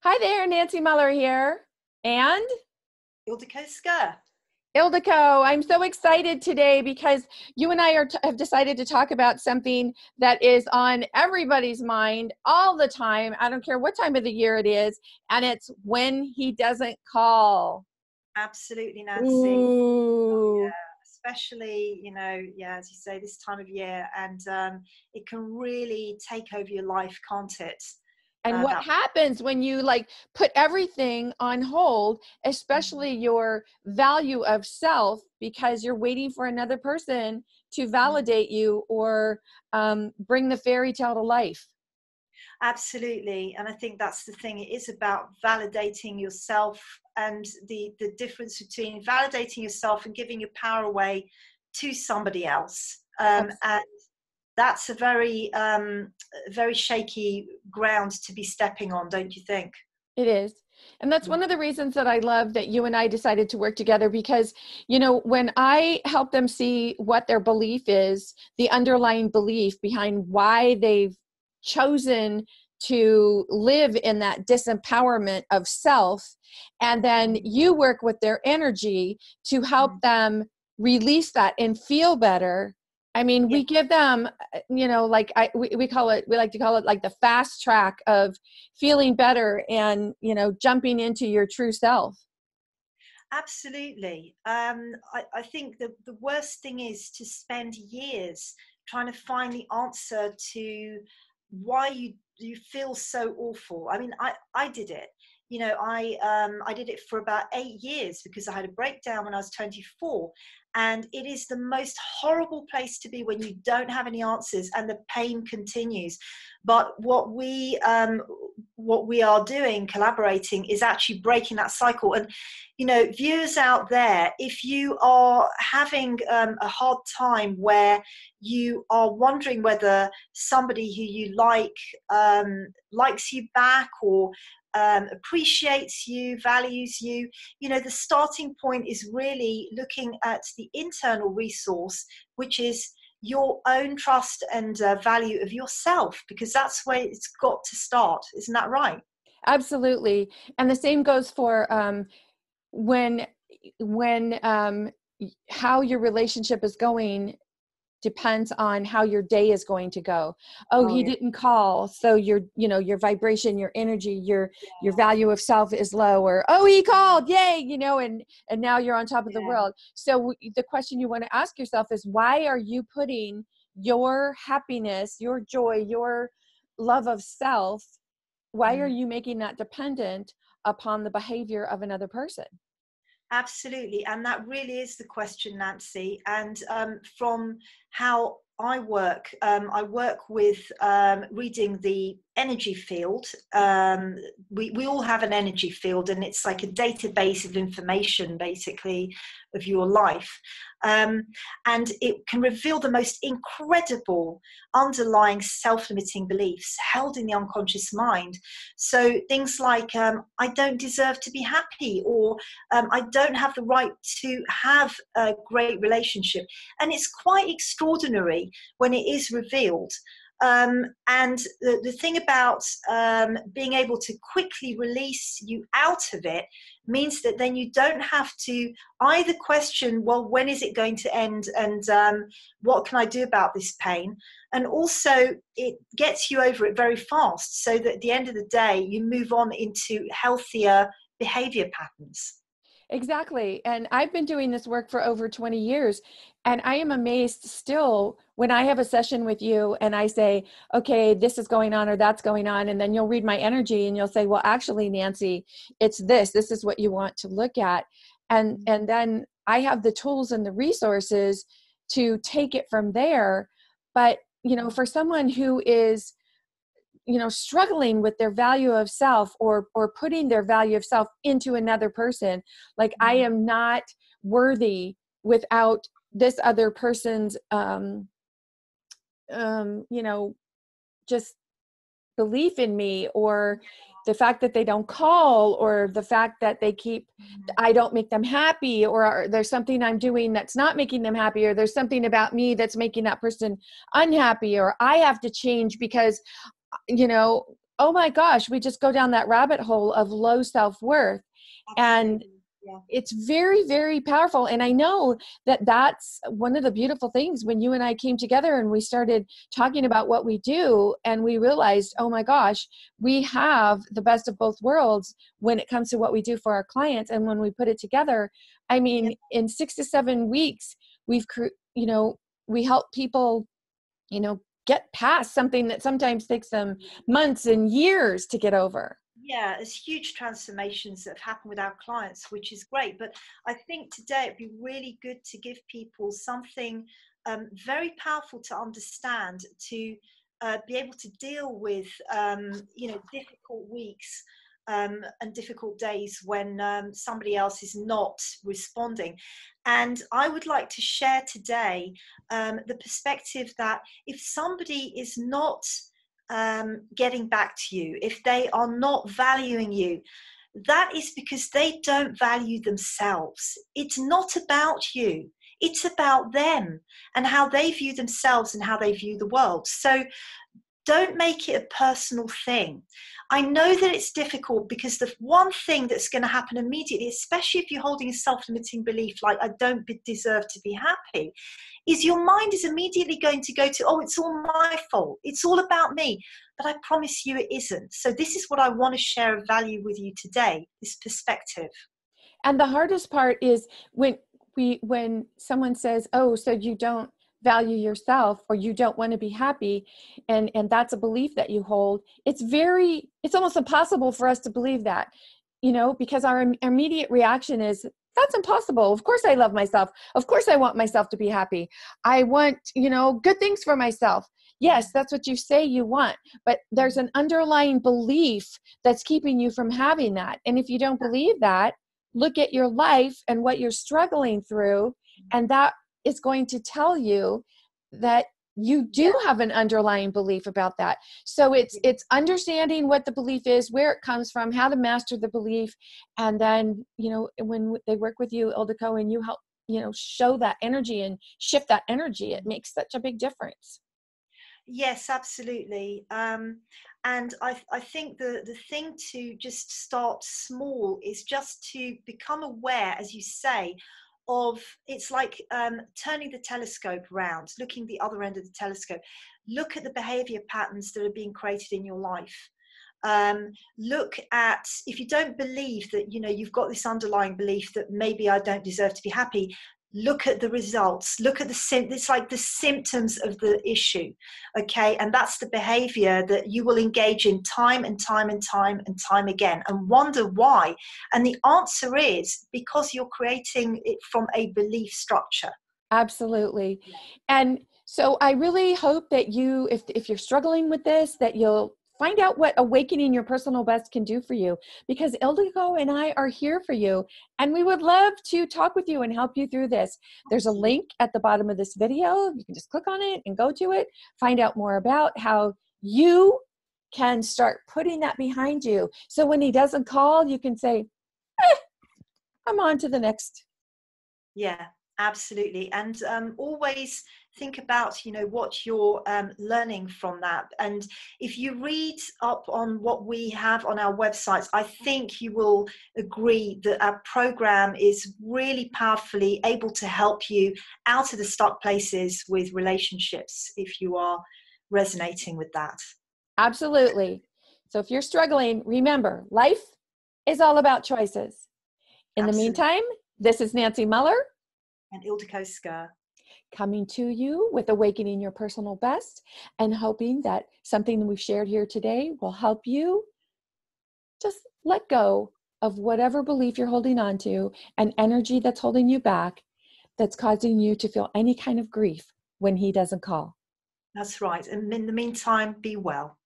Hi there, Nancy Muller here. And Ildiko Skir. Ildiko, I'm so excited today because you and I have decided to talk about something that is on everybody's mind all the time. I don't care what time of the year it is, and it's when he doesn't call. Absolutely, Nancy. Oh, Ooh. yeah. Especially, yeah, as you say, this time of year, and it can really take over your life, can't it? And what That happens when you put everything on hold, especially your value of self, because you're waiting for another person to validate you or bring the fairy tale to life? Absolutely, and I think that's the thing. It is about validating yourself, and the difference between validating yourself and giving your power away to somebody else. And that's a very shaky ground to be stepping on, don't you think? It is. And that's one of the reasons that I love that you and I decided to work together because, when I help them see what their belief is, the underlying belief behind why they've chosen to live in that disempowerment of self, and then you work with their energy to help them release that and feel better. I mean, Yeah. we give them, we call it, we like to call it like the fast track of feeling better and, jumping into your true self. Absolutely. I think the worst thing is to spend years trying to find the answer to why you feel so awful. I mean, I did it. I did it for about 8 years because I had a breakdown when I was 24. And it is the most horrible place to be when you don't have any answers and the pain continues. But what we are doing, collaborating, is actually breaking that cycle. And viewers out there, if you are having a hard time where you are wondering whether somebody who you likes you back or appreciates you, values you, the starting point is really looking at the internal resource, which is your own trust and value of yourself, because that's where it's got to start. Isn't that right? Absolutely. And the same goes for when when how your relationship is going depends on how your day is going to go. Oh, Oh he yeah. didn't call, so your vibration, your energy, your value of self is low. Or, oh, he called, yay, and now you're on top of the Yeah. world. So the question you want to ask yourself is, why are you putting your happiness, your joy, your love of self, why are Mm. you making that dependent upon the behavior of another person? Absolutely. And that really is the question, Nancy. And from how I work with reading the energy field. We all have an energy field, and it's like a database of information, basically, of your life. And it can reveal the most incredible underlying self-limiting beliefs held in the unconscious mind. So things like, I don't deserve to be happy, or I don't have the right to have a great relationship. And it's quite extraordinary when it is revealed. And the thing about being able to quickly release you out of it means that then you don't have to either question, well, when is it going to end, and what can I do about this pain? And also, it gets you over it very fast, so that at the end of the day, you move on into healthier behavior patterns. Exactly. And I've been doing this work for over 20 years. And I am amazed still when I have a session with you and I say, okay, this is going on or that's going on. And then you'll read my energy and you'll say, well, actually, Nancy, it's this. This is what you want to look at. And then I have the tools and the resources to take it from there. But, for someone who is struggling with their value of self, or putting their value of self into another person, like, I am not worthy without this other person's you know just belief in me, or the fact that they don't call, or the fact that I don't make them happy, or there's something I'm doing that's not making them happy, or there's something about me that's making that person unhappy, or I have to change because you know oh my gosh, we just go down that rabbit hole of low self-worth. And Absolutely. Yeah. it's very, very powerful. And I know that that's one of the beautiful things when you and I came together and we started talking about what we do, and we realized, oh my gosh, we have the best of both worlds when it comes to what we do for our clients. And when we put it together, I Yeah. mean, in 6 to 7 weeks, we help people, get past something that sometimes takes them months and years to get over. Yeah, there's huge transformations that have happened with our clients, which is great. But I think today it'd be really good to give people something very powerful to understand, to be able to deal with, difficult weeks and difficult days when somebody else is not responding. And I would like to share today the perspective that if somebody is not getting back to you, if they are not valuing you, that is because they don't value themselves. It's not about you. It's about them and how they view themselves and how they view the world. So don't make it a personal thing. I know that it's difficult because the one thing that's going to happen immediately, especially if you're holding a self-limiting belief like I don't deserve to be happy, is your mind is immediately going to go to, oh, it's all my fault. It's all about me. But I promise you it isn't. So this is what I want to share of value with you today, this perspective. And the hardest part is when someone says, oh, so you don't value yourself or you don't want to be happy, and that's a belief that you hold. It's almost impossible for us to believe that, because our immediate reaction is, that's impossible. Of course I love myself. Of course I want myself to be happy. I want, good things for myself. Yes, that's what you say you want, but there's an underlying belief that's keeping you from having that. And if you don't believe that, look at your life and what you're struggling through, and that is going to tell you that you do have an underlying belief about that. So it's understanding what the belief is, where it comes from, how to master the belief. And then, when they work with you, Ildiko, and you help, show that energy and shift that energy, it makes such a big difference. Yes, absolutely. And I think the thing to just start small is just to become aware, as you say, of it's like turning the telescope around, looking the other end of the telescope. Look at the behavior patterns that are being created in your life. Look at, if you don't believe that, you've got this underlying belief that maybe I don't deserve to be happy, look at the results, look at it's like the symptoms of the issue. Okay. And that's the behavior that you will engage in time and time and time and time again, and wonder why. And the answer is because you're creating it from a belief structure. Absolutely. And so I really hope that if you're struggling with this, that you'll find out what awakening your personal best can do for you, because Ildiko and I are here for you, and we would love to talk with you and help you through this. There's a link at the bottom of this video. You can just click on it and go to it, find out more about how you can start putting that behind you. So when he doesn't call, you can say, I'm on to the next. Yeah, absolutely. And always think about, what you're learning from that. And if you read up on what we have on our websites, I think you will agree that our program is really powerfully able to help you out of the stuck places with relationships, if you are resonating with that. Absolutely. So if you're struggling, remember, life is all about choices. In the Absolutely. meantime, this is Nancy Muller And Ildiko Skur. coming to you with Awakening Your Personal Best, and hoping that something we've shared here today will help you just let go of whatever belief you're holding on to and energy that's holding you back, that's causing you to feel any kind of grief when he doesn't call. That's right. And in the meantime, be well.